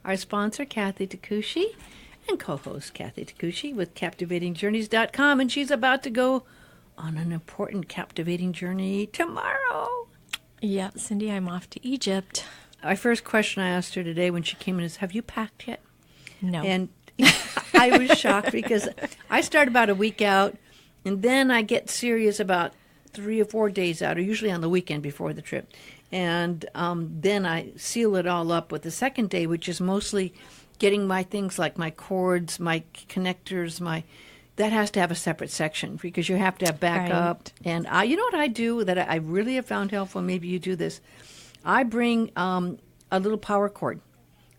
Our sponsor, Kathy Takushi, and co-host Kathy Takushi with CaptivatingJourneys.com, and she's about to go on an important captivating journey tomorrow. Yeah, Cindy, I'm off to Egypt. Our first question I asked her today when she came in is, have you packed yet? No. And I was shocked because I start about a week out, and then I get serious about 3 or 4 days out, or usually on the weekend before the trip. And then I seal it all up with the second day, which is mostly getting my things like my cords, my connectors, that has to have a separate section because you have to have backup. Right. And you know what I do that I really have found helpful? Maybe you do this. I bring a little power cord,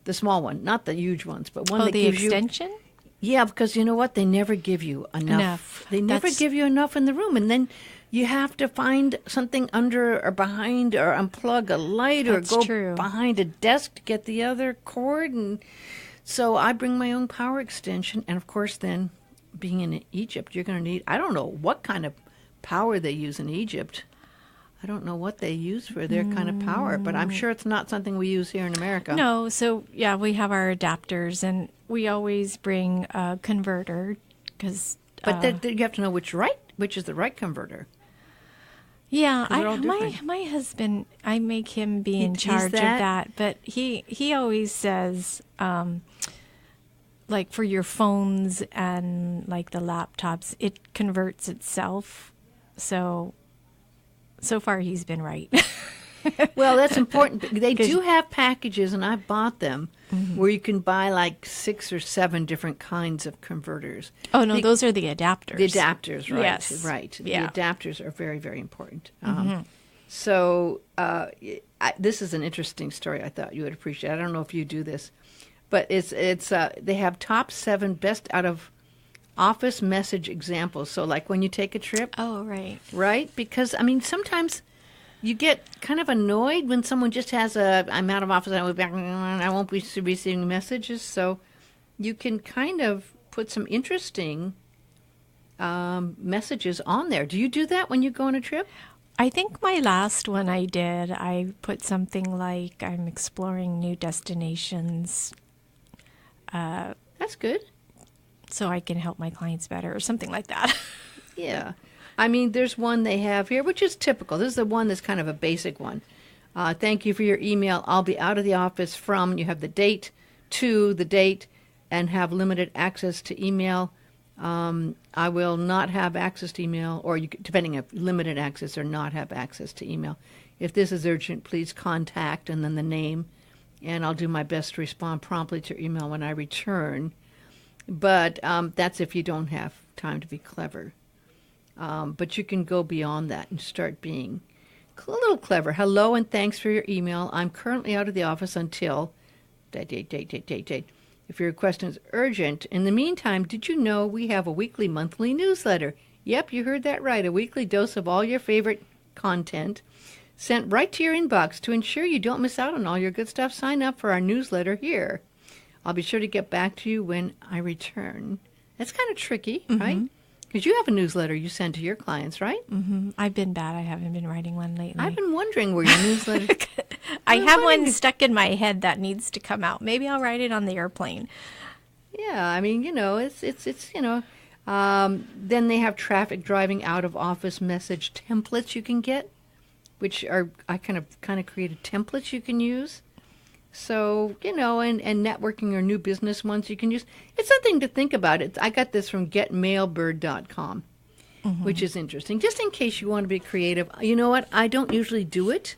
the small one, not the huge ones, but one that the gives extension? you. Yeah, because you know what? They never give you enough. They never give you enough in the room, and then you have to find something under or behind or unplug a light or go behind a desk to get the other cord. And so I bring my own power extension. And, of course, then being in Egypt, you're going to need, I don't know what kind of power they use in Egypt. I don't know what they use for their kind of power, but I'm sure it's not something we use here in America. No, so, yeah, we have our adapters, and we always bring a converter. But you have to know which is the right converter. Yeah, my husband, I make him be in charge of that, but he always says, like for your phones and like the laptops, it converts itself. So far he's been right. Well, that's important. They do have packages, and I bought them, where you can buy like 6 or 7 different kinds of converters. Oh, no, those are the adapters. The adapters, right. Yes. Right. Yeah. The adapters are very, very important. So this is an interesting story I thought you would appreciate. I don't know if you do this, but it's they have top 7 best out of office message examples. So like when you take a trip. Oh, right. Right? Because, I mean, sometimes you get kind of annoyed when someone just has I'm out of office, I won't be receiving messages. So you can kind of put some interesting messages on there. Do you do that when you go on a trip? I think my last one I did, I put something like, I'm exploring new destinations. That's good. So I can help my clients better or something like that. Yeah. I mean, there's one they have here, which is typical. This is the one that's kind of a basic one. Thank you for your email. I'll be out of the office from, you have the date, to the date, and have limited access to email. I will not have access to email, or depending on limited access or not have access to email. If this is urgent, please contact, and then the name, and I'll do my best to respond promptly to your email when I return. But that's if you don't have time to be clever. But you can go beyond that and start being a little clever. Hello and thanks for your email. I'm currently out of the office until date. If your question is urgent, in the meantime, did you know we have a weekly, monthly newsletter? Yep, you heard that right. A weekly dose of all your favorite content sent right to your inbox. To ensure you don't miss out on all your good stuff, sign up for our newsletter here. I'll be sure to get back to you when I return. That's kind of tricky, right? Because you have a newsletter you send to your clients, right? Mm-hmm. I've been bad. I haven't been writing one lately. I've been wondering where your newsletter... I have one stuck in my head that needs to come out. Maybe I'll write it on the airplane. Yeah, I mean, you know, it's you know... then they have traffic driving out of office message templates you can get, which are... I kind of created templates you can use. So, you know, and networking or new business ones you can use. It's something to think about. I got this from getmailbird.com, which is interesting. Just in case you want to be creative. You know what? I don't usually do it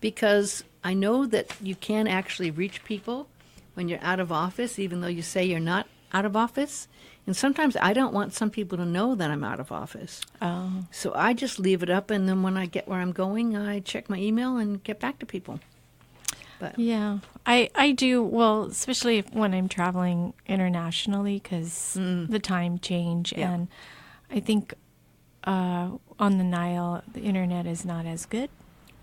because I know that you can actually reach people when you're out of office, even though you say you're not out of office. And sometimes I don't want some people to know that I'm out of office. Oh. So I just leave it up, and then when I get where I'm going, I check my email and get back to people. But. Yeah, I do, well, especially when I'm traveling internationally because the time change. Yeah. And I think on the Nile, the internet is not as good.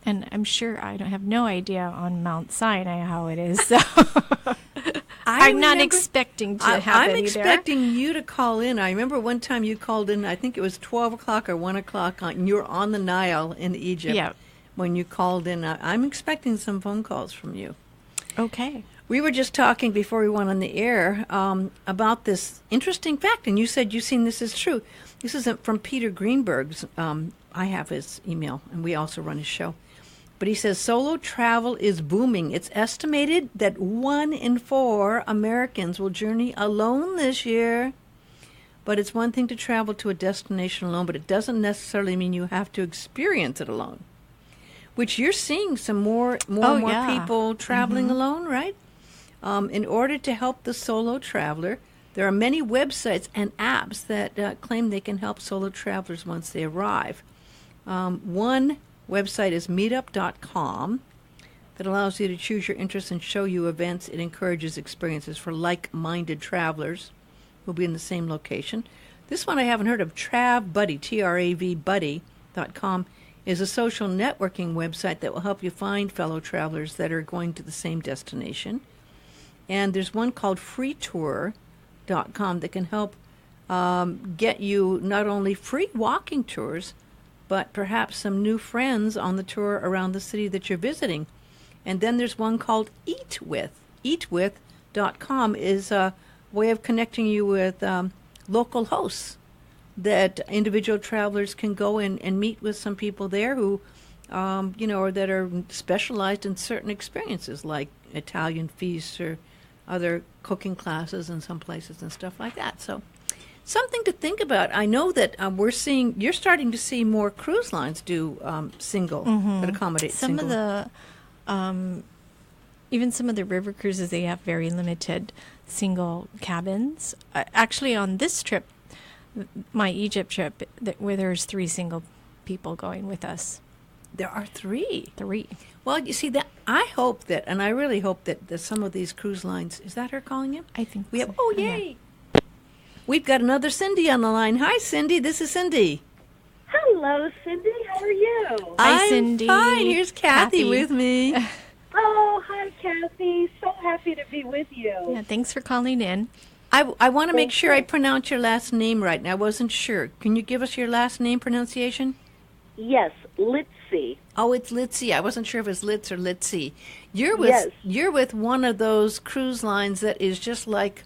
And I'm sure I don't have no idea on Mount Sinai how it is. So I'm not expecting to have I'm any expecting there. you to call in. I remember one time you called in, I think it was 12 o'clock or 1 o'clock, and you were on the Nile in Egypt. Yeah. When you called in. I'm expecting some phone calls from you. Okay. We were just talking before we went on the air about this interesting fact, and you said you've seen this is true. This is from Peter Greenberg's. I have his email, and we also run his show. But he says solo travel is booming. It's estimated that 1 in 4 Americans will journey alone this year. But it's one thing to travel to a destination alone, but it doesn't necessarily mean you have to experience it alone. Which you're seeing some more people traveling alone, right? In order to help the solo traveler, there are many websites and apps that claim they can help solo travelers once they arrive. One website is meetup.com that allows you to choose your interests and show you events. It encourages experiences for like-minded travelers who'll be in the same location. This one I haven't heard of, TravBuddy, T-R-A-V Buddy.com, is a social networking website that will help you find fellow travelers that are going to the same destination. And there's one called freetour.com that can help get you not only free walking tours, but perhaps some new friends on the tour around the city that you're visiting. And then there's one called EatWith. EatWith.com is a way of connecting you with local hosts that individual travelers can go in and meet with some people there who, or that are specialized in certain experiences like Italian feasts or other cooking classes in some places and stuff like that. So something to think about. I know that you're starting to see more cruise lines do single, that accommodate some single. of the, even some of the river cruises, they have very limited single cabins. Actually, on this trip, my Egypt trip, where there's 3 single people going with us. There are 3. 3. Well, you see, that I hope that, and I really hope that some of these cruise lines, is that her calling you? I think we so. have. Oh, yay! Yeah. We've got another Cindy on the line. Hi, Cindy. This is Cindy. Hello, Cindy. How are you? Hi, Cindy. I'm fine. Here's Kathy with me. Oh, hi, Kathy. So happy to be with you. Yeah, thanks for calling in. I want to make sure I pronounce your last name right, and I wasn't sure. Can you give us your last name pronunciation? Yes, Litze. Oh, it's Litze. I wasn't sure if it was Litz or Litze. You're with one of those cruise lines that is just like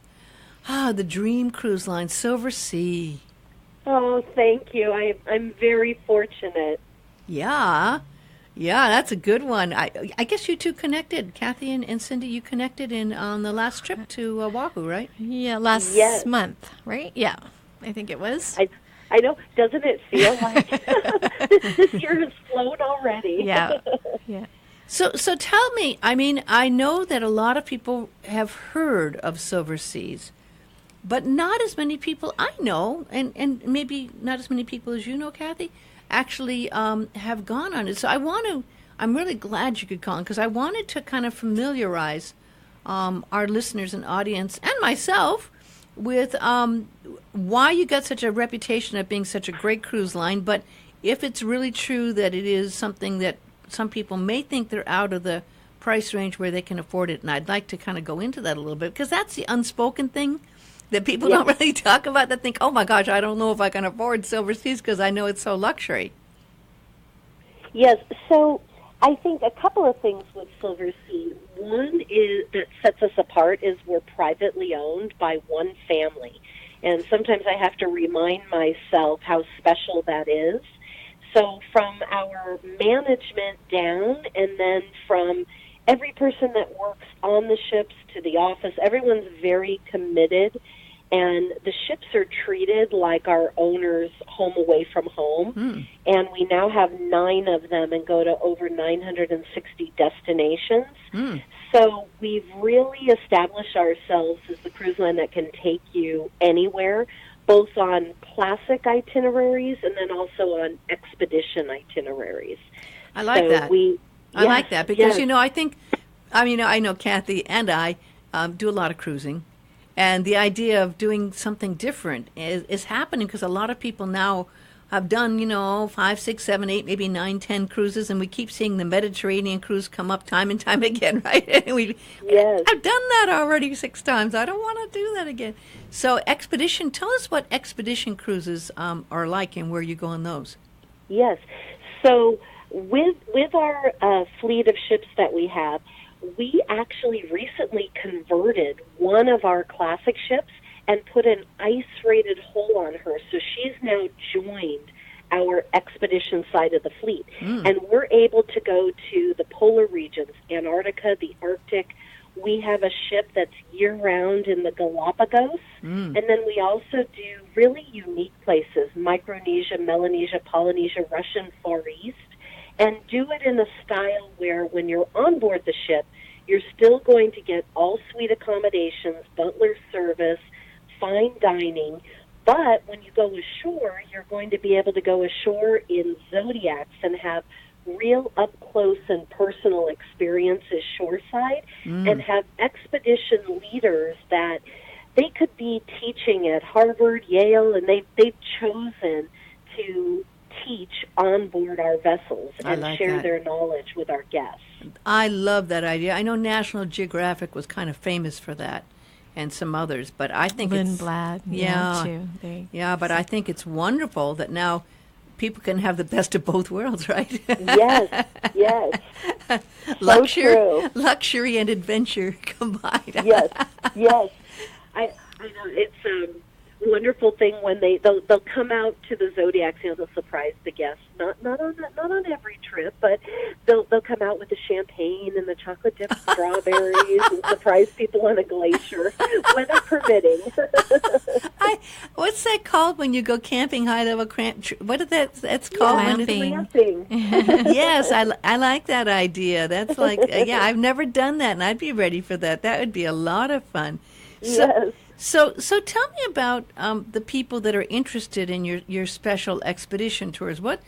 the dream cruise line, Silversea. Oh, thank you. I'm very fortunate. Yeah, that's a good one. I guess you two connected, Kathy and Cindy. You connected on the last trip to Oahu, right? Yeah, last month, right? Yeah, I think it was. I know. Doesn't it feel like this year has flown already? Yeah. So tell me. I mean, I know that a lot of people have heard of Silverseas, but not as many people I know, and maybe not as many people as you know, Kathy, actually have gone on it. So I'm really glad you could call in, because I wanted to kind of familiarize our listeners and audience and myself with why you got such a reputation of being such a great cruise line, but if it's really true that it is something that some people may think they're out of the price range where they can afford it. And I'd like to kind of go into that a little bit, because that's the unspoken thing that people don't really talk about, that think, oh my gosh, I don't know if I can afford Silverseas because I know it's so luxury. Yes, so I think a couple of things with Silversea. One is that sets us apart is we're privately owned by one family. And sometimes I have to remind myself how special that is. So from our management down, and then from every person that works on the ships to the office, everyone's very committed. And the ships are treated like our owner's home away from home. And we now have 9 of them and go to over 960 destinations. So we've really established ourselves as the cruise line that can take you anywhere, both on classic itineraries and then also on expedition itineraries. I like that. I like that because, I know Kathy and I do a lot of cruising. And the idea of doing something different is happening because a lot of people now have done, 5, 6, 7, 8, maybe 9, 10 cruises, and we keep seeing the Mediterranean cruise come up time and time again, right? And I've done that already 6 times. I don't want to do that again. So expedition, tell us what expedition cruises are like and where you go on those. Yes. So with our fleet of ships that we have, we actually recently converted one of our classic ships and put an ice-rated hull on her, so she's now joined our expedition side of the fleet. And we're able to go to the polar regions, Antarctica, the Arctic. We have a ship that's year-round in the Galapagos. And then we also do really unique places, Micronesia, Melanesia, Polynesia, Russian Far East, and do it in a style where when you're on board the ship, you're still going to get all suite accommodations, butler service, fine dining, but when you go ashore, you're going to be able to go ashore in Zodiacs and have real up-close and personal experiences shoreside and have expedition leaders that they could be teaching at Harvard, Yale, and they've chosen to teach on board our vessels and share their knowledge with our guests. I love that idea. I know National Geographic was kind of famous for that, and some others, but I think Lindblad, too. But I think it's wonderful that now people can have the best of both worlds, right? Yes. Luxury and adventure combined. Yes. I know it's a wonderful thing when they'll come out to the Zodiacs. They'll surprise the guests. Not on every trip, but they'll come out with the champagne and the chocolate dipped strawberries and surprise people on a glacier, weather permitting. What's that called when you go camping? High level what is that? That's called glamping. Yes, I like that idea. That's like I've never done that, and I'd be ready for that. That would be a lot of fun. Yes. So tell me about the people that are interested in your special expedition tours. What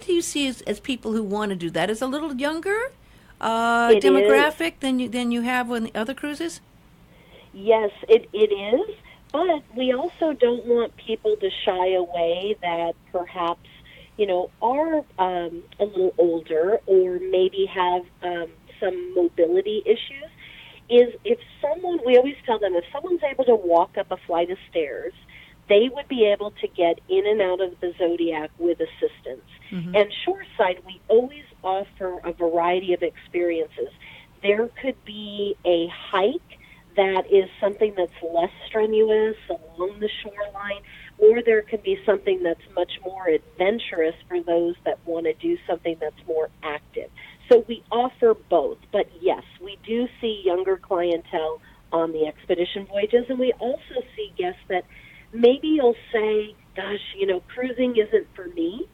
do you see as people who want to do that? Is a little younger demographic than you have on the other cruises? Yes, it is. But we also don't want people to shy away that perhaps are a little older or maybe have some mobility issues. We always tell them, if someone's able to walk up a flight of stairs, they would be able to get in and out of the Zodiac with assistance. And shoreside, we always offer a variety of experiences. There could be a hike that is something that's less strenuous along the shoreline, or there can be something that's much more adventurous for those that want to do something that's more active. So we offer both, but yes, we do see younger clientele on the expedition voyages, and we also see guests that maybe you'll say, gosh, cruising isn't for me,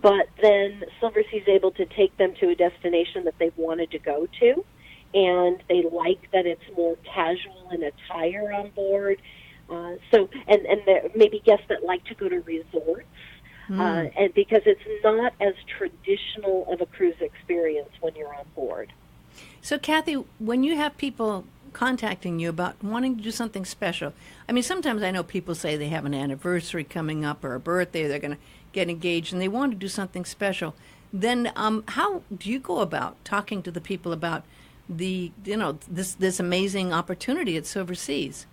but then Silversea's able to take them to a destination that they've wanted to go to, and they like that it's more casual in attire on board. And there may be guests that like to go to resorts, and because it's not as traditional of a cruise experience when you're on board. So, Kathy, when you have people contacting you about wanting to do something special, I mean, sometimes I know people say they have an anniversary coming up or a birthday, they're going to get engaged, and they want to do something special. Then how do you go about talking to the people about this amazing opportunity at Silverseas?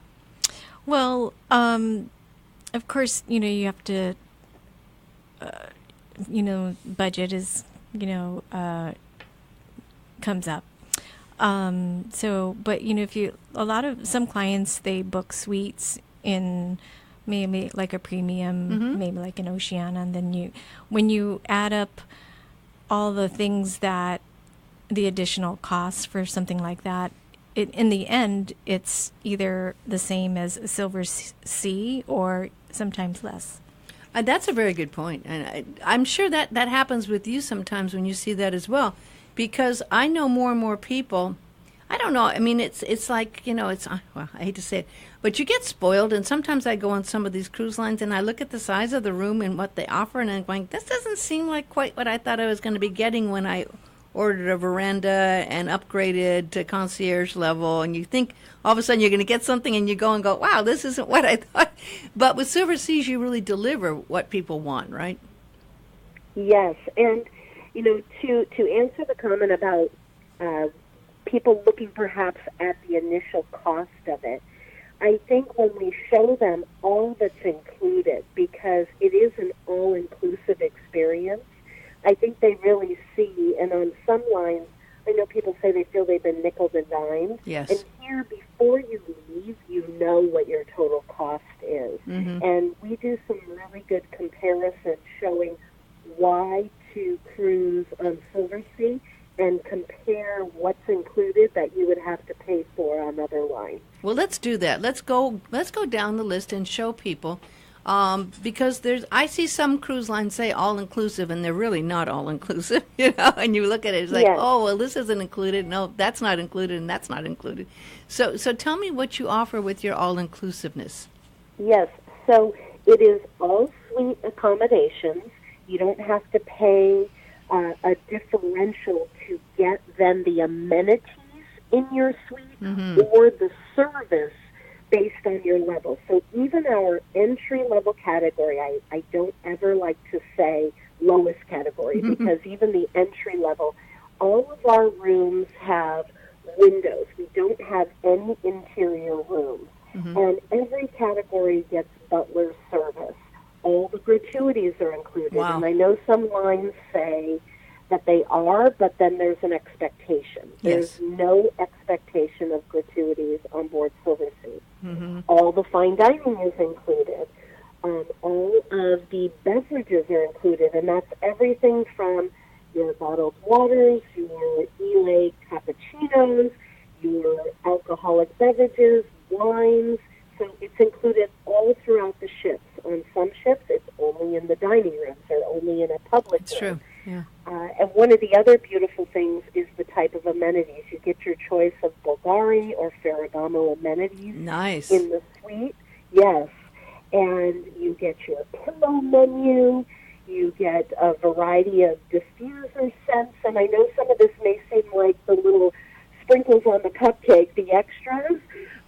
Well, of course, you have to, budget is, comes up. But if some clients, they book suites in maybe like a premium, maybe like an Oceania, and then when you add up all the things that the additional costs for something like that, in the end, it's either the same as Silversea or sometimes less. That's a very good point. And I'm sure that happens with you sometimes when you see that as well. Because I know more and more people, I don't know, I mean, it's like, I hate to say it, but you get spoiled. And sometimes I go on some of these cruise lines and I look at the size of the room and what they offer, and I'm going, this doesn't seem like quite what I thought I was going to be getting when I ordered a veranda and upgraded to concierge level, and you think all of a sudden you're going to get something, and you go, wow, this isn't what I thought. But with Silverseas, you really deliver what people want, right? Yes, and to answer the comment about people looking perhaps at the initial cost of it, I think when we show them all that's included, because it is an all-inclusive experience, I think they really see, and on some lines, I know people say they feel they've been nickeled and dimed. Yes. And here, before you leave, you know what your total cost is. Mm-hmm. And we do some really good comparisons showing why to cruise on Silversea and compare what's included that you would have to pay for on other lines. Well, let's do that. Let's go down the list and show people, because I see some cruise lines say all inclusive, and they're really not all inclusive. And you look at it, it's like, Yes. oh, well, this isn't included. No, that's not included, and that's not included. So tell me what you offer with your all inclusiveness. Yes, so it is all suite accommodations. You don't have to pay a differential to get then the amenities in your suite or the service based on your level. So even our entry-level category, I don't ever like to say lowest category because even the entry level, all of our rooms have windows. We don't have any interior rooms. And every category gets butler service. All the gratuities are included. Wow. And I know some lines say that they are, but then there's an expectation. Yes. There's no expectation of gratuities on board Silversea. All the fine dining is included. All of the beverages are included, and that's everything from your bottled waters, your Elay cappuccinos, your alcoholic beverages, wines. So it's included all throughout the ships. On some ships, it's only in the dining rooms or only in a public It's room. true. Yeah. And one of the other beautiful things is the type of amenities. You get your choice of Bulgari or Ferragamo amenities Nice. in the suite. Yes. And you get your pillow menu. You get a variety of diffuser scents. And I know some of this may seem like the little sprinkles on the cupcake, the extras.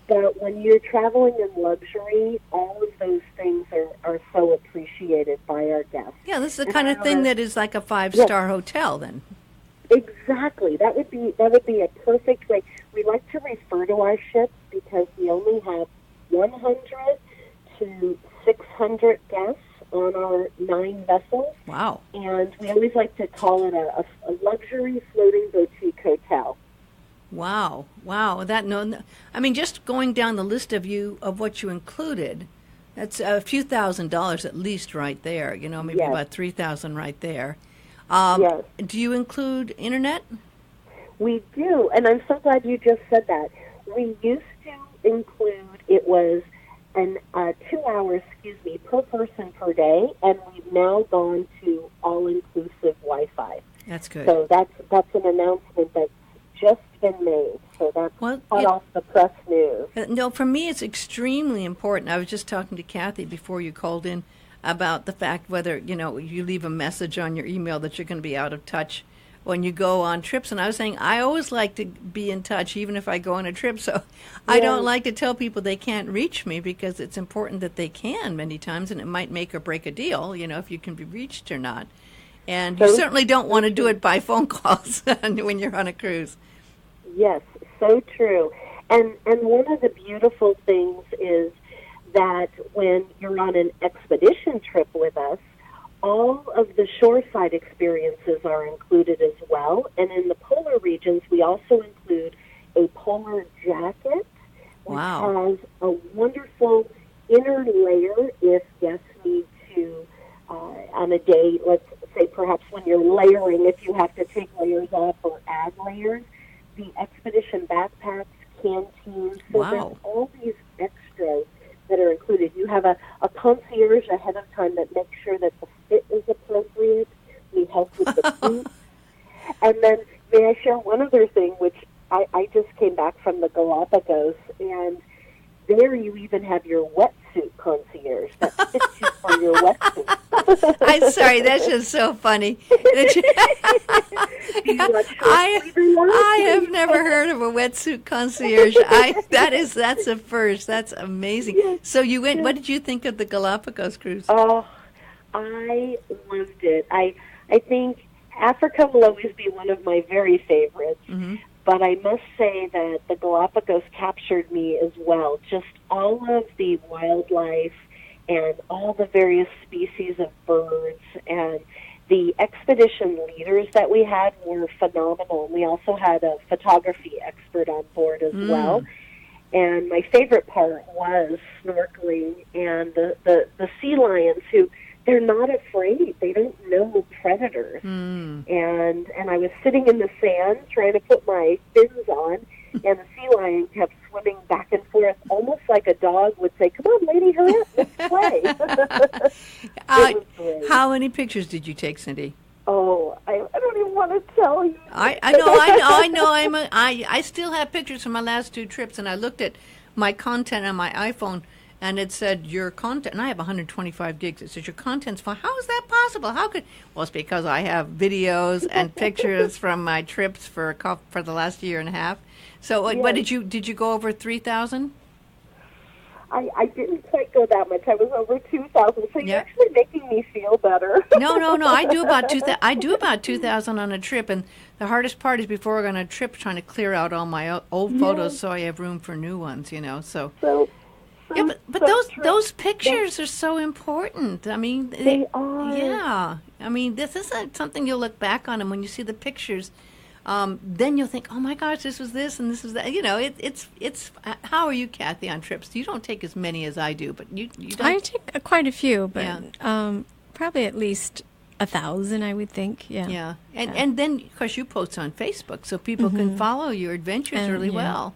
But when you're traveling in luxury, all of those things are so appreciated by our guests. Yeah, this is the kind of thing that is like a 5-star hotel then. Exactly. That would be a perfect way. We like to refer to our ships because we only have 100 to 600 guests on our 9 vessels. Wow. And we always like to call it a luxury floating boutique hotel. Wow. I mean, just going down the list of what you included, that's a few $1,000s at least right there. Maybe Yes. about $3,000 right there. Yes. Do you include internet? We do, and I'm so glad you just said that. We used to include, it was 2 hours, per person per day, and we've now gone to all-inclusive Wi-Fi. That's good. So that's an announcement that's just been made. So that's hot off the press news. No, for me it's extremely important. I was just talking to Kathy before you called in about the fact whether, you leave a message on your email that you're going to be out of touch when you go on trips. And I was saying I always like to be in touch even if I go on a trip. So I don't like to tell people they can't reach me because it's important that they can many times, and it might make or break a deal, if you can be reached or not. And you certainly don't want to do it by phone calls when you're on a cruise. Yes, so true. And one of the beautiful things is that when you're on an expedition trip with us, all of the shoreside experiences are included as well. And in the polar regions, we also include a polar jacket, which has a wonderful inner layer if guests need to, on a day, let's say perhaps when you're layering, if you have to take layers off or add layers, the expedition backpacks, canteens, so there's all these extras that are included. You have a concierge ahead of time that makes sure that the fit is appropriate. We help with the boots. And then may I share one other thing, which I just came back from the Galapagos, and there you even have your wetsuit concierge that fits you for your wetsuit. I'm sorry, that's just so funny. I have never heard of a wetsuit concierge. That's a first. That's amazing. Yes. So you went. What did you think of the Galapagos cruise? Oh, I loved it. I think Africa will always be one of my very favorites. Mm-hmm. But I must say that the Galapagos captured me as well. Just all of the wildlife and all the various species of birds and the expedition leaders that we had were phenomenal. We also had a photography expert on board as well. And my favorite part was snorkeling and the sea lions who, they're not afraid. They don't know predators. And I was sitting in the sand trying to put my fins on, and the sea lion kept swimming back and forth, almost like a dog would say, "Come on, lady, hurry up, let's play." It was great. How many pictures did you take, Cindy? Oh, I don't even want to tell you. I know. I still have pictures from my last 2 trips, and I looked at my content on my iPhone, and it said your content, and I have 125 gigs. It says your content's fine. How is that possible? How could? Well, it's because I have videos and pictures from my trips for the last year and a half. So, Yes. what did you go over 3,000? I didn't quite go that much. I was over 2,000. So you're Yeah. actually making me feel better. No. I do about 2,000. I do about 2,000 on a trip, and the hardest part is before we're on a trip, trying to clear out all my old photos so I have room for new ones. So. Yeah, but those pictures are so important. I mean, They are. Yeah, I mean, this isn't something you'll look back on, and when you see the pictures, then you'll think, "Oh my gosh, this was this and this was that." It's. How are you, Kathy, on trips? You don't take as many as I do, but you don't. I take quite a few, but Yeah. probably at least 1,000, I would think. Yeah. Yeah, and then of course you post on Facebook, so people can follow your adventures really yeah. well.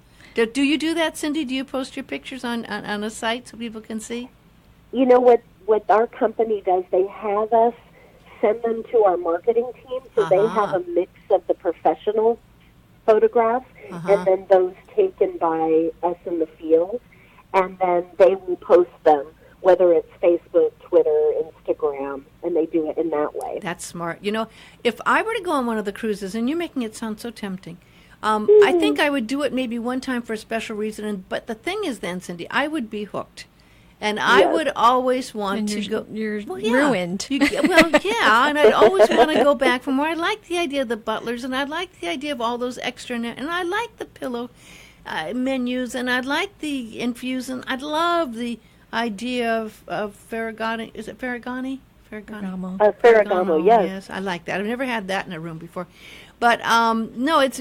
Do you do that, Cindy? Do you post your pictures on a site so people can see? You know what our company does? They have us send them to our marketing team, so they have a mix of the professional photographs and then those taken by us in the field, and then they will post them, whether it's Facebook, Twitter, Instagram, and they do it in that way. That's smart. If I were to go on one of the cruises, and you're making it sound so tempting, I think I would do it maybe one time for a special reason. But the thing is then, Cindy, I would be hooked. And I would always want And to go. you're ruined. And I'd always want to go back for more. I like the idea of the butlers, and I like the idea of all those extra, and I like the pillow menus, and I like the infusion. I'd love the idea of Ferragamo. Is it Ferragamo? Ferragamo, yes. Yes, I like that. I've never had that in a room before. But no, it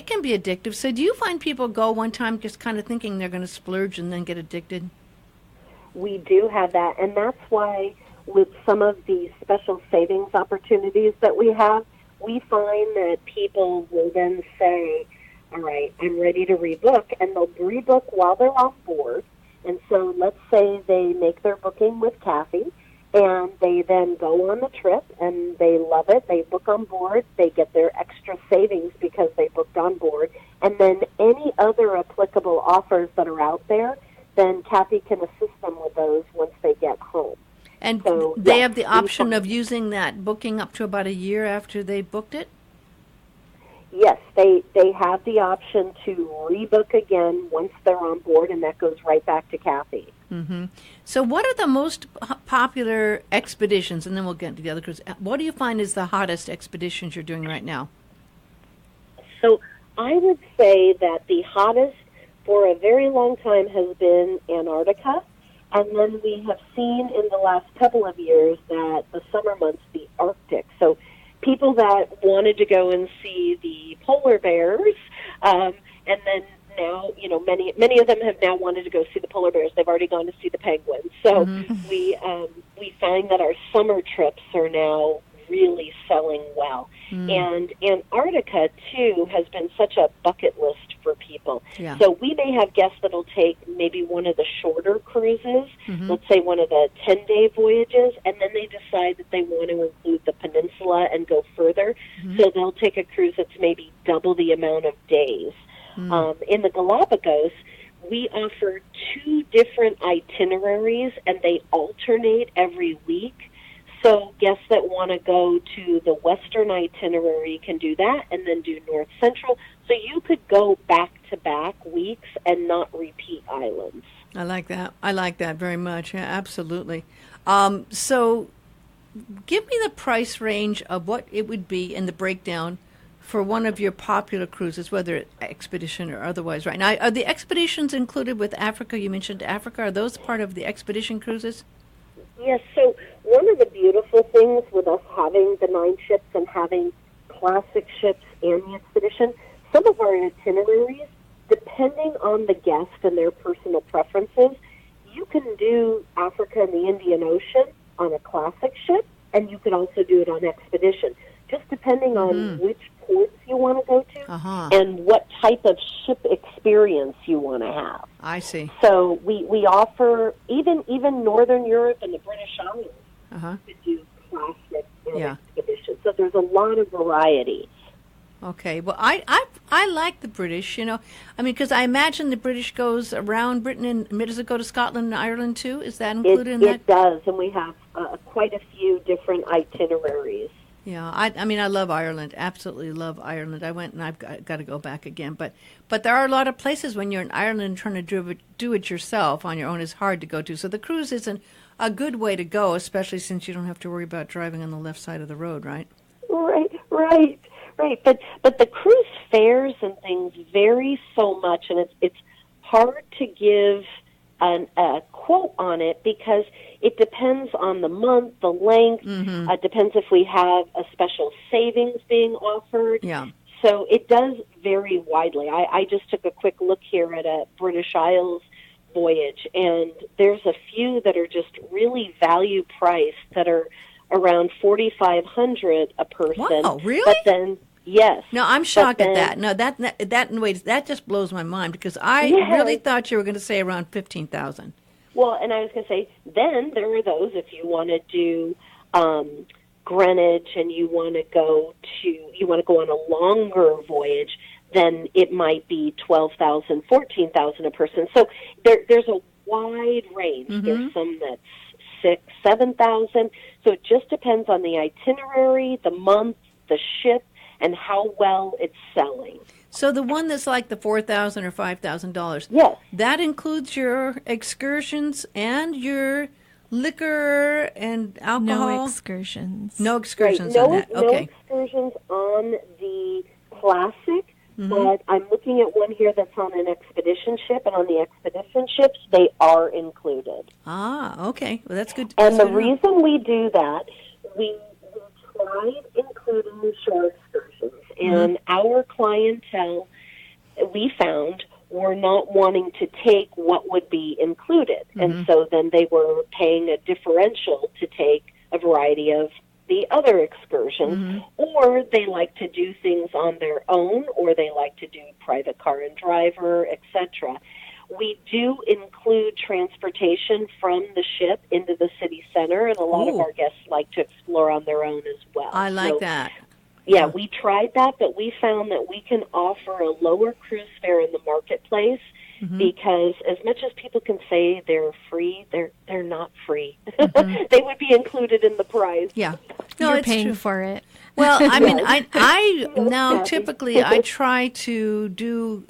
can be addictive. So do you find people go one time just kind of thinking they're going to splurge and then get addicted? We do have that, and that's why with some of the special savings opportunities that we have, we find that people will then say, "All right, I'm ready to rebook," and they'll rebook while they're on board. And so let's say they make their booking with Kathy, and they then go on the trip, and they love it. They book on board. They get their extra savings because they booked on board. And then any other applicable offers that are out there, then Kathy can assist them with those once they get home. And So, they yes, have the option of using that booking up to about a year after they booked it? Yes, they have the option to rebook again once they're on board, and that goes right back to Kathy. Mm-hmm. So what are the most popular expeditions, and then we'll get into the other cruise. What do you find is the hottest expeditions you're doing right now? So I would say that the hottest for a very long time has been Antarctica, and then we have seen in the last couple of years that the summer months, the Arctic. So people that wanted to go and see the polar bears, and then now, many of them have now wanted to go see the polar bears. They've already gone to see the penguins. So we find that our summer trips are now really selling well. And Antarctica, too, has been such a bucket list for people. Yeah. So we may have guests that will take maybe one of the shorter cruises, let's say one of the 10-day voyages, and then they decide that they want to include the peninsula and go further. So they'll take a cruise that's maybe double the amount of days. In the Galapagos, we offer 2 different itineraries, and they alternate every week. So guests that want to go to the western itinerary can do that and then do north central. So you could go back-to-back weeks and not repeat islands. I like that. I like that very much. Yeah, absolutely. So give me the price range of what it would be in the breakdown for one of your popular cruises, whether it's expedition or otherwise. Right now, are the expeditions included with Africa? You mentioned Africa. Are those part of the expedition cruises? Yes, so one of the beautiful things with us having the 9 ships and having classic ships and the expedition, some of our itineraries, depending on the guest and their personal preferences, you can do Africa and the Indian Ocean on a classic ship, and you can also do it on expedition, just depending on which ports you want to go to and what type of ship experience you want to have. I see. So we offer, even Northern Europe and the British Isles to do classic and expedition. So there's a lot of variety. Okay. Well, I like the British, I mean, because I imagine the British goes around Britain, and does it go to Scotland and Ireland too? Is that included in that? It does, and we have quite a few different itineraries. Yeah, I mean, I love Ireland. Absolutely love Ireland. I went, and I've got to go back again. But there are a lot of places when you're in Ireland trying to do it yourself on your own is hard to go to. So the cruise isn't a good way to go, especially since you don't have to worry about driving on the left side of the road, right? Right. But the cruise fares and things vary so much, and it's hard to give a quote on it because it depends on the month, the length. It depends if we have a special savings being offered. Yeah. So it does vary widely. I just took a quick look here at a British Isles voyage, and there's a few that are just really value priced that are around $4,500 a person. Wow, really? But then, yes. No, I'm shocked at that. No, that just blows my mind because I really thought you were going to say around 15,000. Well, and I was going to say, then there are those if you want to do Greenwich and you want to go on a longer voyage, then it might be 12,000, 14,000 a person. So there's a wide range. There's some that's 6,000, 7,000. So it just depends on the itinerary, the month, the ship, and how well it's selling. So the one that's like the $4,000 or $5,000, yes, that includes your excursions and your liquor and alcohol? No excursions. No excursions right. on that. Okay. No excursions on the classic, but I'm looking at one here that's on an expedition ship, and on the expedition ships, they are included. Ah, okay. Well, that's good. And the reason we do that, we tried including shore excursions, and our clientele, we found, were not wanting to take what would be included. And so then they were paying a differential to take a variety of the other excursions, or they like to do things on their own, or they like to do private car and driver, etc. We do include transportation from the ship into the city center, and a lot of our guests like to explore on their own as well. I like that. Yeah, we tried that, but we found that we can offer a lower cruise fare in the marketplace because as much as people can say they're free, they're not free. They would be included in the price. Yeah. No, You're it's paying true. for it. Well, I mean, I now typically I try to do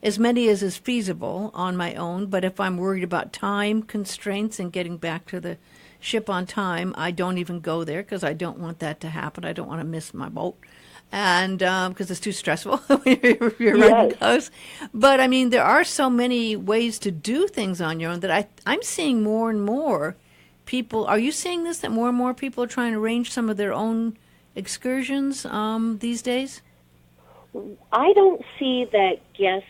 as many as is feasible on my own, but if I'm worried about time constraints and getting back to the ship on time, I don't even go there because I don't want that to happen. I don't want to miss my boat, and because it's too stressful when you're running close. But I mean, there are so many ways to do things on your own that I'm seeing more and more people. Are you seeing this, that more and more people are trying to arrange some of their own excursions these days? I don't see that guests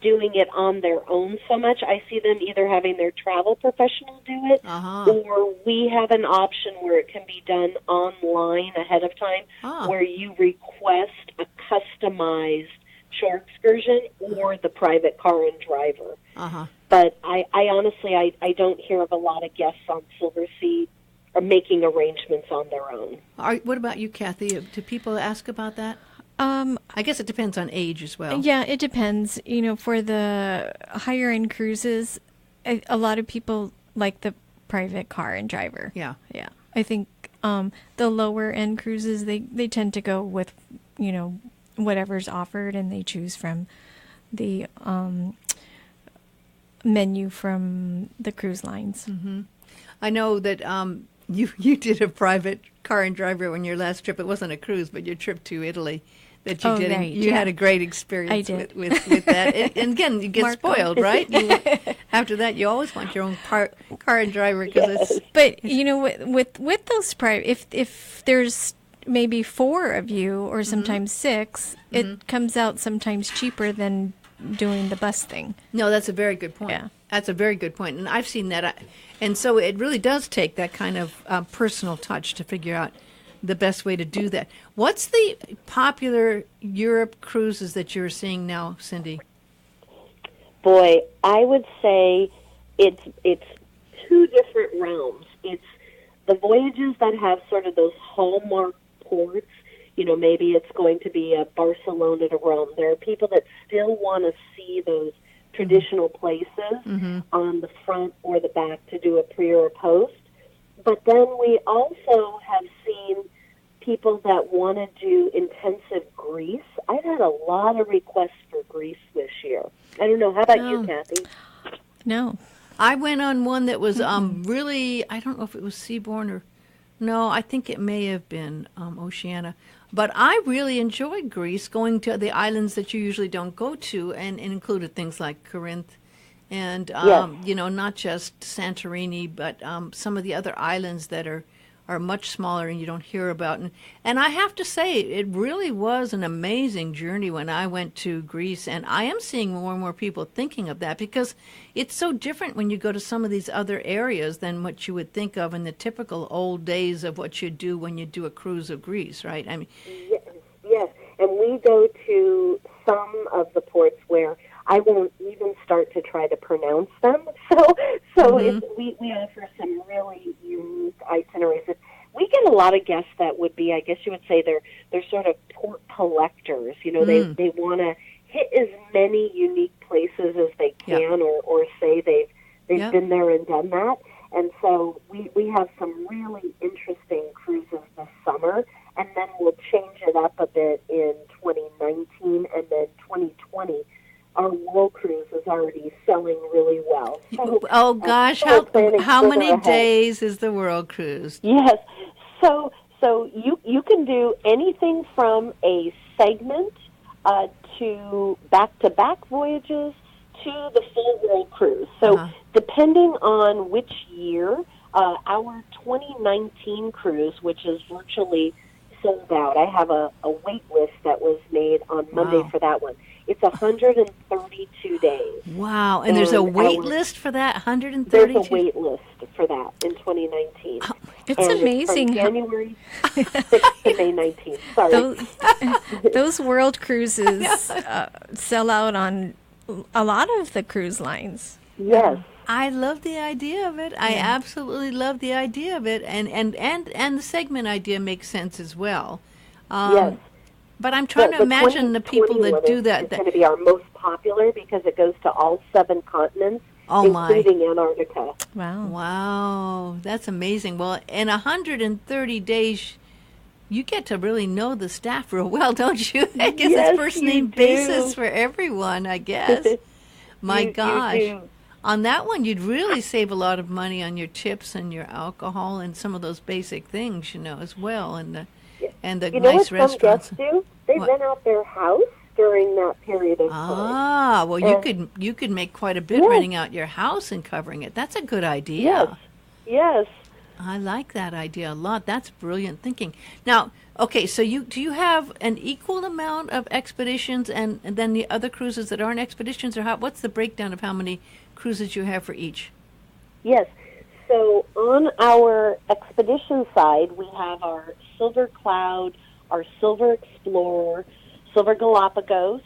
doing it on their own so much. I see them either having their travel professional do it, or we have an option where it can be done online ahead of time, where you request a customized shore excursion or the private car and driver. But I honestly, I don't hear of a lot of guests on Silversea are making arrangements on their own. What about you, Kathy? Do people ask about that? I guess it depends on age as well. Yeah, it depends. You know, for the higher end cruises, a lot of people like the private car and driver. Yeah. I think the lower end cruises, they tend to go with, whatever's offered, and they choose from the menu from the cruise lines. I know that you did a private car and driver on your last trip. It wasn't a cruise, but your trip to Italy. that you did. Right, You had a great experience I did. with that. And again, you get Marco. spoiled, right? After that, you always want your own car and driver because it's. But with those private, if there's maybe 4 of you or sometimes 6, it comes out sometimes cheaper than doing the bus thing. No, that's a very good point. Yeah. That's a very good point. And I've seen that. And so it really does take that kind of personal touch to figure out the best way to do that. What's the popular Europe cruises that you're seeing now, Cindy? Boy, I would say it's 2 different realms. It's the voyages that have sort of those hallmark ports. Maybe it's going to be a Barcelona to Rome. There are people that still want to see those traditional places on the front or the back to do a pre or a post. But then we also have seen people that want to do intensive Greece. I've had a lot of requests for Greece this year. I don't know. How about you, Kathy? No. I went on one that was really, I don't know if it was Seabourn or, no, I think it may have been Oceania. But I really enjoyed Greece, going to the islands that you usually don't go to, and included things like Corinth and, not just Santorini, but some of the other islands that are much smaller and you don't hear about. And I have to say, it really was an amazing journey when I went to Greece, and I am seeing more and more people thinking of that because it's so different when you go to some of these other areas than what you would think of in the typical old days of what you do when you do a cruise of Greece, right? I mean, yes. And we go to some of the ports where I won't even start to try to pronounce them. So we offer some really unique itineraries. We get a lot of guests that would be, I guess you would say, they're sort of port collectors. They want to hit as many unique places as they can, or say they've been there and done that. And so we have some really interesting cruises this summer, and then we'll change it up a bit in 2019, and then 2020. Our world cruise is already selling really well. So, oh gosh, how many days is the world cruise? Yes, so you can do anything from a segment to back-to-back voyages to the full world cruise. So depending on which year, our 2019 cruise, which is virtually sold out. I have a wait list that was made on Monday for that one. It's 132 days. Wow. And there's a wait list for that? 132? There's a wait list for that in 2019. It's amazing. It's from January 6th to May 19th. Sorry. Those world cruises sell out on a lot of the cruise lines. Yes. I love the idea of it. I absolutely love the idea of it. And the segment idea makes sense as well. Yes. But I'm trying to imagine the people that do that. It's going to be our most popular because it goes to all 7 continents, including Antarctica. Wow. Wow. That's amazing. Well, in 130 days, you get to really know the staff real well, don't you? I guess it's first-name basis for everyone, I guess. My gosh. You do. On that one, you'd really save a lot of money on your tips and your alcohol and some of those basic things, as well. And the nice restaurants. Some guests do? They rent out their house during that period of time. Well, you could make quite a bit renting out your house and covering it. That's a good idea. Yes. I like that idea a lot. That's brilliant thinking. Now, okay, so do you have an equal amount of expeditions and then the other cruises that aren't expeditions, or what's the breakdown of how many cruises you have for each? Yes. So on our expedition side, we have our Silver Cloud, our Silver Explorer, Silver Galapagos,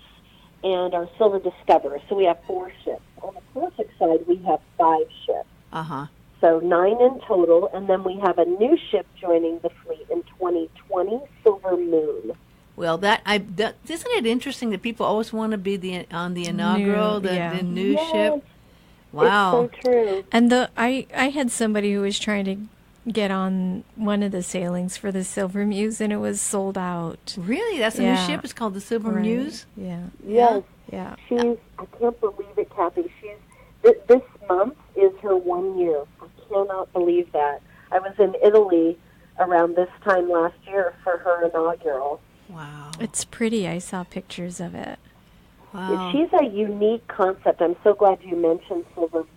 and our Silver Discoverer. So we have 4 ships. On the classic side, we have 5 ships. So 9 in total, and then we have a new ship joining the fleet in 2020, Silver Moon. Well, isn't it interesting that people always want to be on the inaugural, the new ship? Wow. It's so true. And I had somebody who was trying to get on one of the sailings for the Silver Muse, and it was sold out. Really? That's the new ship? It's called the Silver Muse? Yeah. Yes. Yeah. I can't believe it, Kathy. This month is her 1 year. I cannot believe that. I was in Italy around this time last year for her inaugural, Wow. It's pretty. I saw pictures of it. Wow. She's a unique concept. I'm so glad you mentioned Silversea.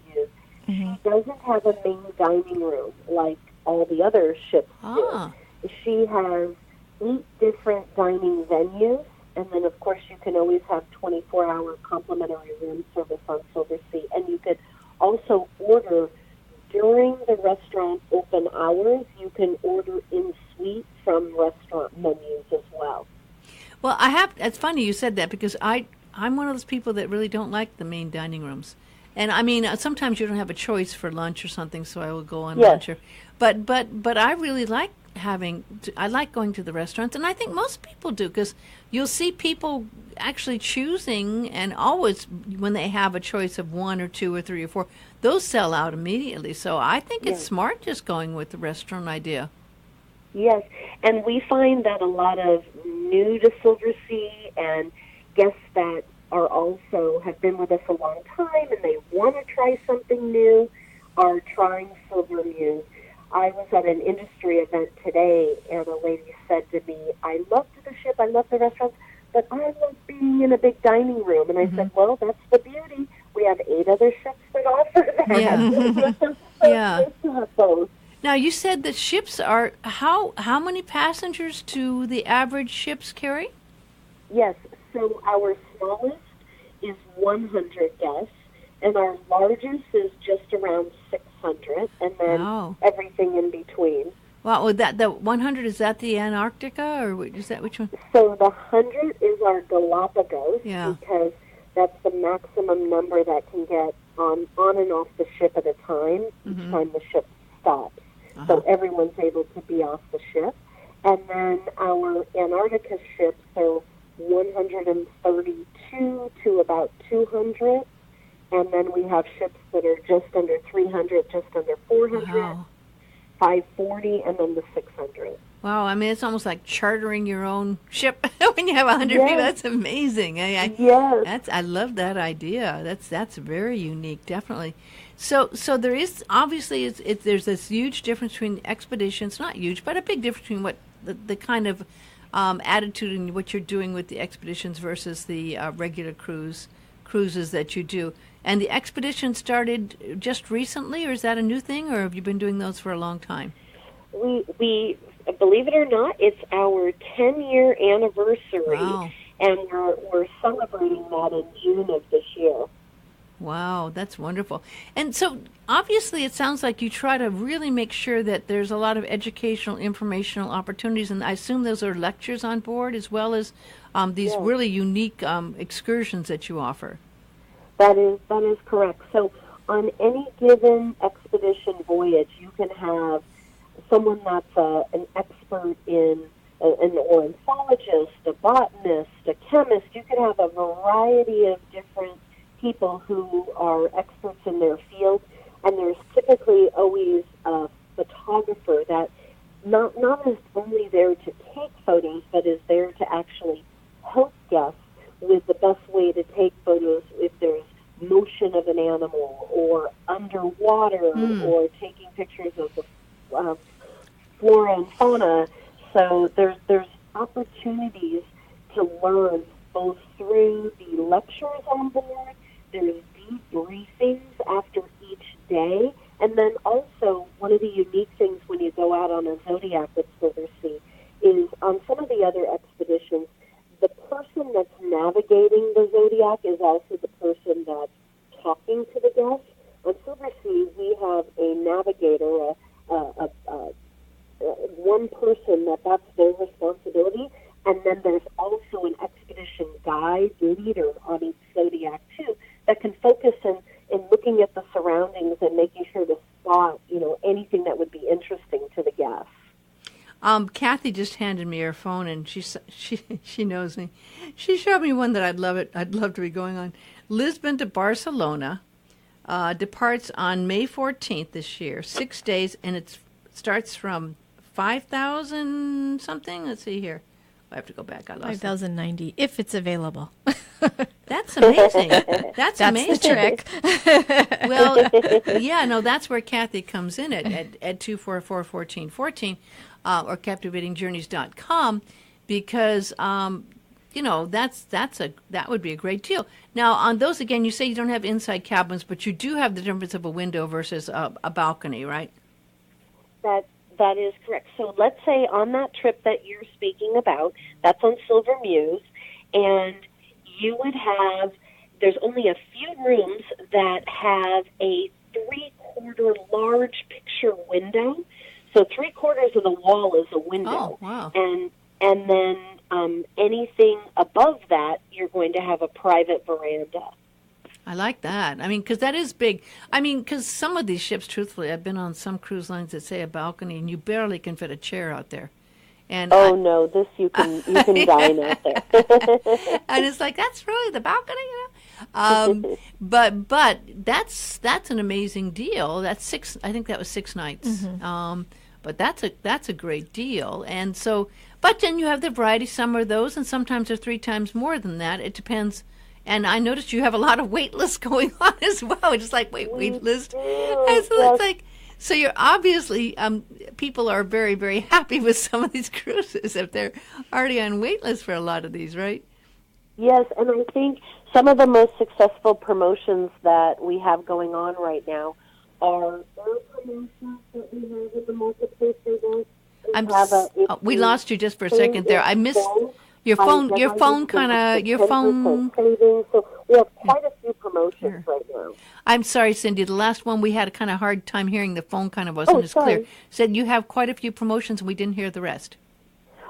She doesn't have a main dining room like all the other ships do. She has 8 different dining venues, and then, of course, you can always have 24-hour complimentary room service on Silversea. And you could also order during the restaurant open hours. You can order in suite from restaurant menus as well. Well, it's funny you said that because I'm one of those people that really don't like the main dining rooms. And I mean, sometimes you don't have a choice for lunch or something, so I will go on lunch. But I really like I like going to the restaurants, and I think most people do, because you'll see people actually choosing, and always when they have a choice of 1 or 2 or 3 or 4, those sell out immediately. So I think it's smart just going with the restaurant idea. Yes, and we find that a lot of new to Silversea and guests that are also have been with us a long time and they want to try something new are trying Silvermuse. I was at an industry event today, and a lady said to me, I loved the ship, I love the restaurants, but I love being in a big dining room. And I said, well, that's the beauty. We have 8 other ships that offer that. Yeah. Yeah. Now, you said that ships are, how many passengers do the average ships carry? Yes, so our smallest is 100 guests, and our largest is just around 600, and then everything in between. Wow, the 100, is that the Antarctica, or is that which one? So the 100 is our Galapagos, because that's the maximum number that can get on and off the ship at a time, each time the ship stops. So everyone's able to be off the ship. And then our Antarctica ships are 132 to about 200. And then we have ships that are just under 300, just under 400, 540, and then the 600. Wow, I mean, it's almost like chartering your own ship when you have 100 people. That's amazing. I love that idea. That's very unique, definitely. So there is, obviously, there's this huge difference between expeditions, not huge, but a big difference between what the kind of attitude and what you're doing with the expeditions versus the regular cruises that you do. And the expedition started just recently, or is that a new thing, or have you been doing those for a long time? We believe it or not, it's our 10-year anniversary, and we're celebrating that in June of this year. Wow, that's wonderful. And so, obviously, it sounds like you try to really make sure that there's a lot of educational, informational opportunities, and I assume those are lectures on board, as well as these really unique excursions that you offer. That is correct. So, on any given expedition voyage, you can have someone that's an expert in an ornithologist, a botanist, a chemist. You could have a variety of different people who are experts in their field, and there's typically always a photographer that not is only there to take photos, but is there to actually help guests with the best way to take photos if there's motion of an animal or underwater or taking pictures of the flora and fauna. So there's opportunities to learn both through the lectures on board. There's debriefings after each day. And then also, one of the unique things when you go out on a Zodiac with Silversea is on some of the other expeditions, the person that's navigating the Zodiac is also the person that's talking to the guests. On Silversea, we have a navigator, one person that's their responsibility, and then there's also an expedition guide leader on each Zodiac too that can focus in looking at the surroundings and making sure to spot anything that would be interesting to the guests. Kathy just handed me her phone, and she knows me. She showed me one that I'd love to be going on. Lisbon to Barcelona departs on May 14th this year, 6 days, and it starts from 5,000 something. Let's see here. I have to go back. I lost 5,090 if it's available. That's amazing. That's amazing. The trick. Well, that's where Kathy comes in at 244-1414 or captivatingjourneys.com, because that would be a great deal. Now, on those again, you say you don't have inside cabins, but you do have the difference of a window versus a balcony, right? That is correct. So let's say on that trip that you're speaking about, that's on Silver Muse, and you would have, there's only a few rooms that have a 3/4 large picture window. So 3/4 of the wall is a window. Oh, wow. And then anything above that, you're going to have a private veranda. I like that. I mean, because that is big. I mean, because some of these ships, truthfully, I've been on some cruise lines that say a balcony, and you barely can fit a chair out there. And no, this you can dine out there. And it's like, that's really the balcony, but that's an amazing deal. That's 6. I think that was 6 nights. Mm-hmm. But that's a great deal. And so, but then you have the variety. Some are those, and sometimes they're 3 times more than that. It depends. And I noticed you have a lot of wait lists going on as well. It's just like, wait list. And so it's like, so you're obviously, people are very, very happy with some of these cruises if they're already on wait lists for a lot of these, right? Yes, and I think some of the most successful promotions that we have going on right now are air promotions that we have in the marketplace right now. We lost you just for a second there. I missed your phone savings. So we have quite a few promotions right now. I'm sorry, Cindy. The last one we had a kind of hard time hearing. The phone kind of wasn't as clear. Said you have quite a few promotions, and we didn't hear the rest.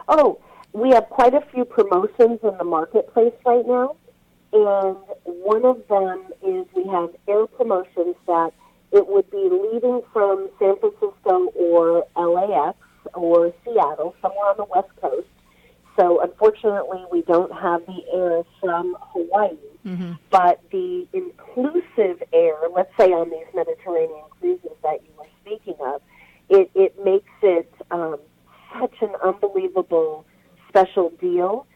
Oh, we have quite a few promotions in the marketplace right now, and one of them is we have air promotions that it would be leaving from San Francisco or LAX or Seattle, somewhere on the West Coast. So unfortunately, we don't have the air from Hawaii, but the inclusive air, let's say on these Mediterranean cruises that you were speaking of, it makes it such an unbelievable special deal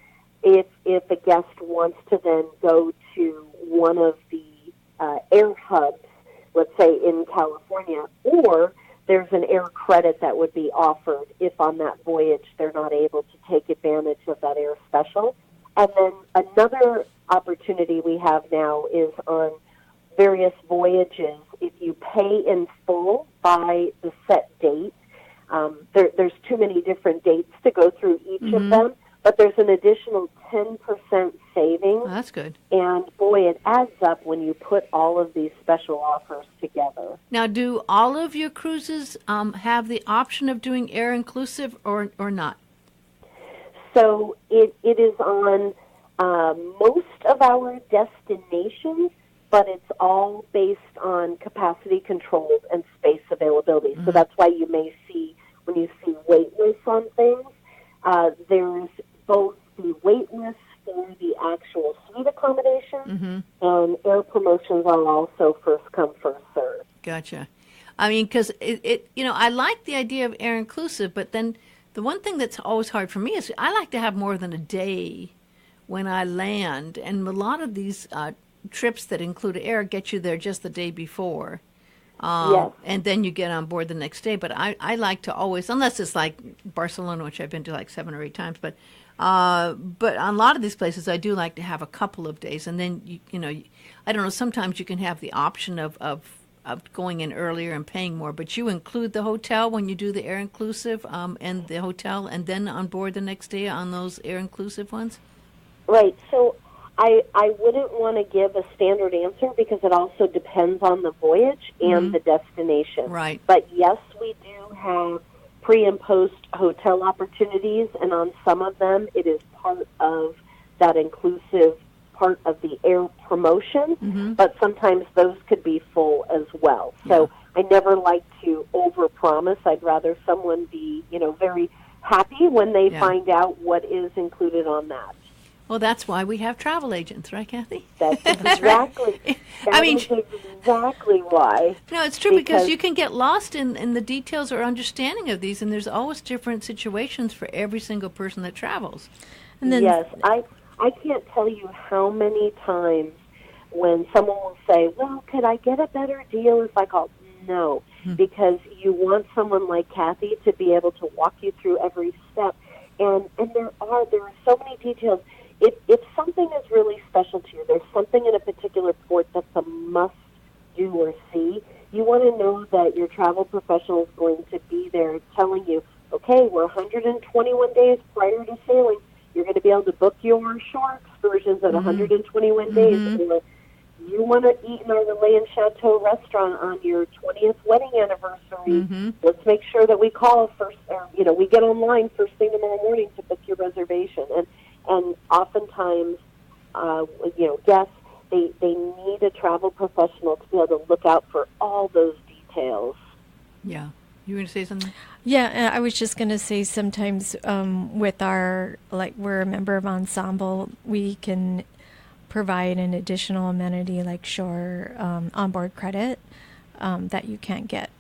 if a guest wants to then go to one of the air hubs, let's say in California, or there's an air credit that would be offered if on that voyage they're not able to take advantage of that air special. And then another opportunity we have now is on various voyages, if you pay in full by the set date, there's too many different dates to go through each of them, but there's an additional 10% savings. Oh, that's good. And boy, it adds up when you put all of these special offers together. Now, do all of your cruises have the option of doing air inclusive or not? So it is on most of our destinations, but it's all based on capacity controls and space availability. So that's why you may see, when you see wait lists on things, there's both the wait list for the actual suite accommodation, and air promotions are also first come, first served. Gotcha. I mean, because I like the idea of air inclusive, but then the one thing that's always hard for me is I like to have more than a day when I land, and a lot of these trips that include air get you there just the day before. Yes. And then you get on board the next day. But I like to always, unless it's like Barcelona, which I've been to like 7 or 8 times, but on a lot of these places, I do like to have a couple of days. And then, I don't know, sometimes you can have the option of going in earlier and paying more, but you include the hotel when you do the air inclusive and the hotel, and then on board the next day on those air inclusive ones? Right. So I wouldn't want to give a standard answer because it also depends on the voyage and the destination. Right. But yes, we do have pre- and post-hotel opportunities, and on some of them it is part of that inclusive part of the air promotion, but sometimes those could be full as well. So I never like to overpromise. I'd rather someone be, very happy when they find out what is included on that. Well, that's why we have travel agents, right, Kathy? That's exactly. Exactly why. No, it's true because you can get lost in the details or understanding of these, and there's always different situations for every single person that travels. And then, yes, I can't tell you how many times when someone will say, "Well, could I get a better deal if I call?" No, because you want someone like Kathy to be able to walk you through every step. And there are so many details. If something is really special to you, there's something in a particular port that's a must do or see, you want to know that your travel professional is going to be there telling you, okay, we're 121 days prior to sailing. You're going to be able to book your shore excursions at 121 days. Or you want to eat in our Relay and Chateau restaurant on your 20th wedding anniversary. Let's make sure that we call first, we get online first thing tomorrow morning to book your reservation. And oftentimes, guests, they need a travel professional to be able to look out for all those details. Yeah. You were going to say something? Yeah, I was just going to say sometimes with our, we're a member of Ensemble, we can provide an additional amenity like shore onboard credit that you can't get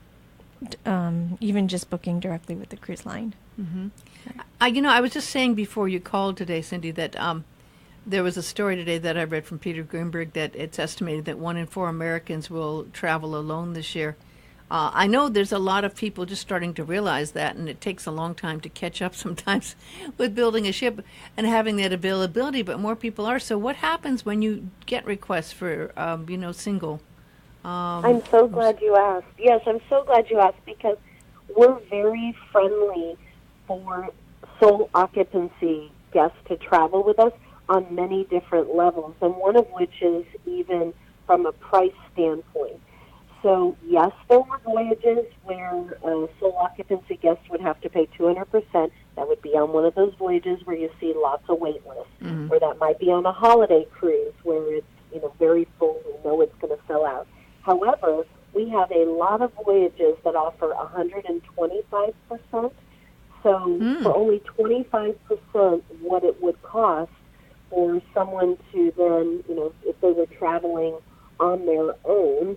even just booking directly with the cruise line. I was just saying before you called today, Cindy, that there was a story today that I read from Peter Greenberg that it's estimated that 1 in 4 Americans will travel alone this year. I know there's a lot of people just starting to realize that, and it takes a long time to catch up sometimes with building a ship and having that availability, but more people are. So what happens when you get requests for, single? I'm so glad you asked. Yes, I'm so glad you asked, because we're very friendly for sole occupancy guests to travel with us on many different levels, and one of which is even from a price standpoint. So, yes, there were voyages where sole occupancy guests would have to pay 200%. That would be on one of those voyages where you see lots of wait lists. Or that might be on a holiday cruise where it's very full. We know it's going to sell out. However, we have a lot of voyages that offer 125%. So for only 25% what it would cost for someone to then, if they were traveling on their own,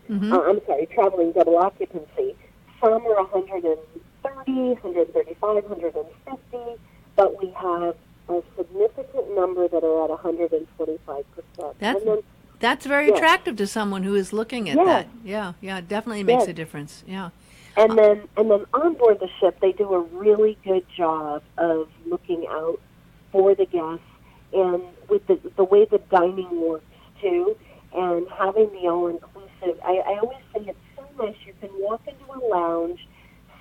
traveling double occupancy. Some are 130, 135, 150, but we have a significant number that are at 125%. That's very attractive to someone who is looking at that. Yeah, it definitely makes a difference. Yeah. And then on board the ship, they do a really good job of looking out for the guests, and with the way the dining works too. And having the all-inclusive, I always say it's so nice. You can walk into a lounge,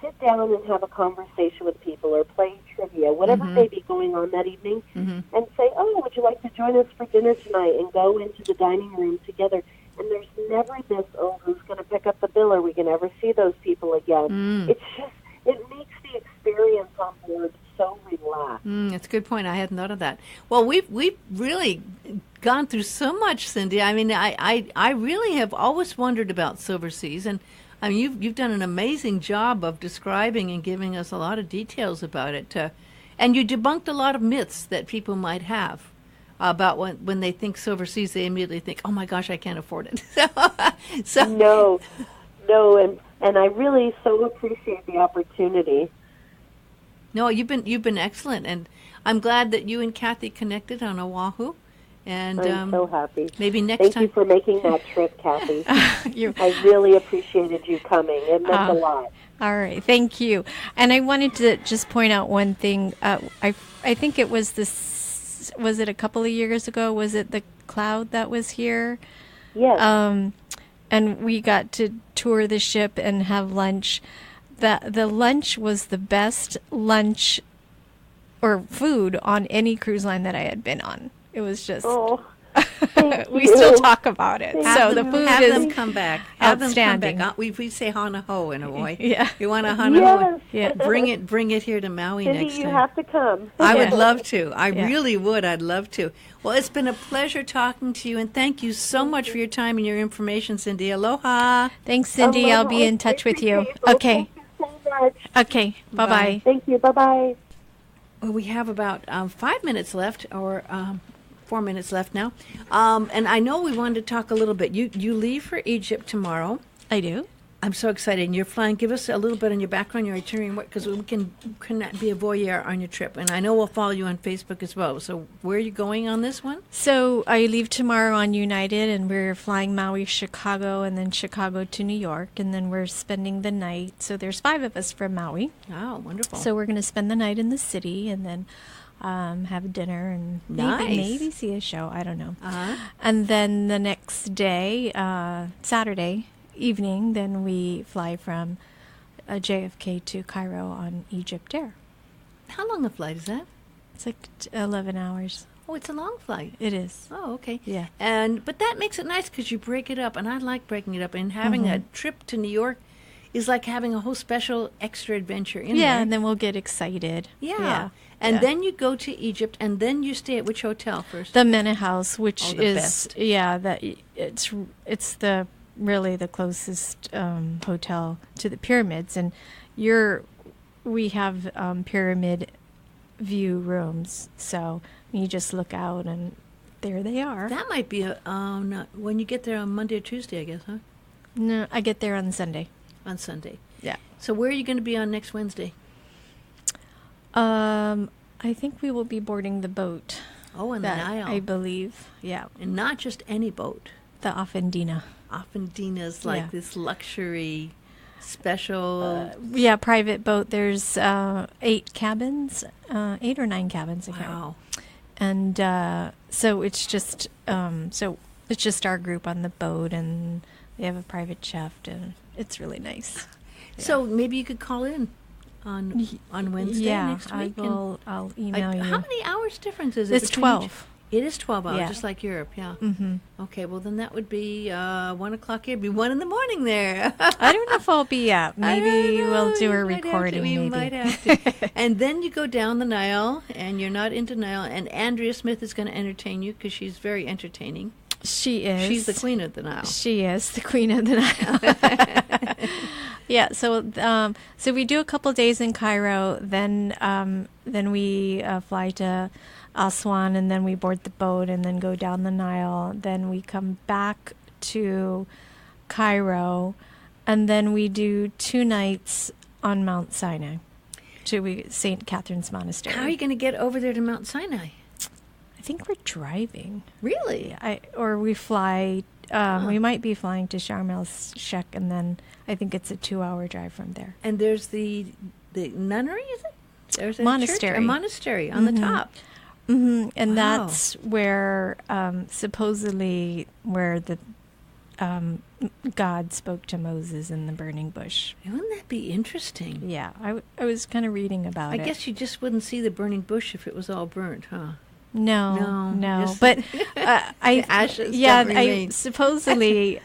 sit down and have a conversation with people or play trivia, whatever may be going on that evening, and say, oh, would you like to join us for dinner tonight, and go into the dining room together. And there's never this, oh, who's going to pick up the bill? Are we going to ever see those people again? It's just, it makes the experience on board so relaxed. That's a good point. I hadn't thought of that. Well, we've really gone through so much, Cindy. I mean, I really have always wondered about Silverseas, and I mean, you've done an amazing job of describing and giving us a lot of details about it. And you debunked a lot of myths that people might have about when they think Silverseas, they immediately think, oh my gosh, I can't afford it. No, and I really so appreciate the opportunity. No, you've been excellent, and I'm glad that you and Kathy connected on Oahu. And I'm so happy. Maybe next time. Thank you for making that trip, Kathy. I really appreciated you coming. It meant a lot. All right, thank you. And I wanted to just point out one thing. I think it was was it a couple of years ago? Was it the Cloud that was here? Yes. And we got to tour the ship and have lunch. The lunch was the best lunch or food on any cruise line that I had been on. It was just, we still talk about it. Have the food have is them come back. outstanding. We say hana ho in Hawaii. Yeah. You want a hana ho? Yeah. Bring it here to Maui Cindy, next time. you have to come. I would love to. I really would. I'd love to. Well, it's been a pleasure talking to you, and thank you so much for your time and your information, Cindy. Aloha. Thanks, Cindy. Aloha. I'll be in touch with you. Thank Okay. you so much. Okay. Bye-bye. Thank you. Bye-bye. Well, we have about 5 minutes left, or 4 minutes left now. And I know we wanted to talk a little bit. You leave for Egypt tomorrow. I do. I'm so excited. And you're flying. Give us a little bit on your background, your itinerary, because we can be a voyeur on your trip. And I know we'll follow you on Facebook as well. So where are you going on this one? So I leave tomorrow on United, and we're flying Maui, Chicago, and then Chicago to New York, and then we're spending the night. So there's 5 of us from Maui. Oh, wonderful. So we're going to spend the night in the city, and then have dinner and maybe see a show. I don't know. And then the next day, Saturday evening, then we fly from JFK to Cairo on Egypt Air. How long a flight is that? It's like 11 hours. Oh, it's a long flight. It is. Oh, okay. Yeah. But that makes it nice because you break it up, and I like breaking it up. And having a trip to New York is like having a whole special extra adventure in there. Yeah, and then we'll get excited. Yeah. And then you go to Egypt, and then you stay at which hotel first? The Mena House, which the is best. It's the really the closest hotel to the pyramids, and we have pyramid view rooms, so you just look out and there they are. That might be when you get there on Monday or Tuesday, I guess, huh? No, I get there on Sunday. On Sunday. Yeah. So where are you going to be on next Wednesday? I think we will be boarding the boat. Oh, in the Nile. I believe. Yeah. And not just any boat. The Offendina. Offendina's like this luxury special. Private boat. There's 8 cabins, 8 or 9 cabins. Wow. And so it's just our group on the boat, and they have a private chef, and it's really nice. So maybe you could call in on Wednesday next week. I'll email you. How many hours difference is it? It's 12. It is 12 hours, Yeah. just like Europe, yeah. Mm-hmm. Okay, well then that would be 1 o'clock here. It'd be 1 in the morning there. I don't know if I'll be up. Maybe we'll do a We might have to. recording. We might have to. And then you go down the Nile, and you're not into Nile. And Andrea Smith is going to entertain you because she's very entertaining. She is. She's the queen of the Nile. She is the queen of the Nile. Yeah. So we do a couple days in Cairo. Then we fly to Aswan, and then we board the boat and then go down the Nile. Then we come back to Cairo, and then we do 2 nights on Mount Sinai to St. Catherine's Monastery. How are you going to get over there to Mount Sinai? I think we're driving. Really? Or we fly. We might be flying to Sharm el-Sheikh, and then I think it's a 2-hour drive from there. And there's the nunnery, is it? There's a monastery. Church, a monastery on the top. Mm-hmm. And Wow. that's where supposedly where the God spoke to Moses in the burning bush. Wouldn't that be interesting? Yeah, I was kind of reading about it. I guess you just wouldn't see the burning bush if it was all burnt, huh? No. just- But The ashes yeah, don't I remain. supposedly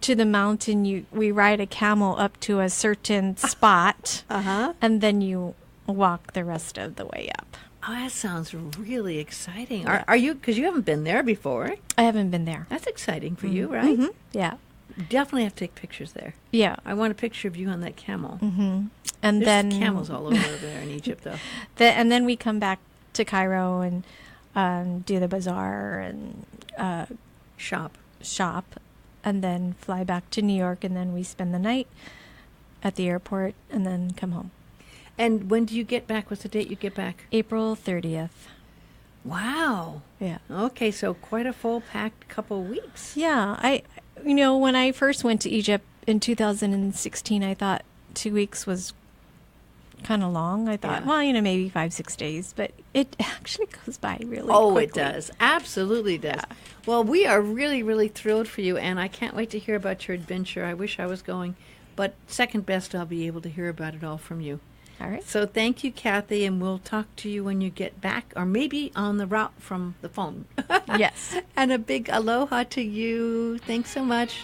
to the mountain we ride a camel up to a certain spot, and then you walk the rest of the way up. Oh, that sounds really exciting. Are you? Because you haven't been there before. I haven't been there. That's exciting for you, right? Mm-hmm. Yeah. Definitely have to take pictures there. Yeah. I want a picture of you on that camel. Mm-hmm. And There's then camels all over there in Egypt, though. and then we come back to Cairo and do the bazaar and Shop. and then fly back to New York, and then we spend the night at the airport and then come home. And when do you get back? What's the date you get back? April 30th. Wow. Yeah. Okay, so quite a full packed couple weeks. Yeah. When I first went to Egypt in 2016, I thought 2 weeks was kind of long. I thought, maybe 5-6 days, but it actually goes by really quickly. It does. Absolutely does. Yeah. Well, we are really, really thrilled for you, and I can't wait to hear about your adventure. I wish I was going, but second best, I'll be able to hear about it all from you. All right. So thank you, Kathy, and we'll talk to you when you get back, or maybe on the route from the phone. Yes. And a big aloha to you. Thanks so much.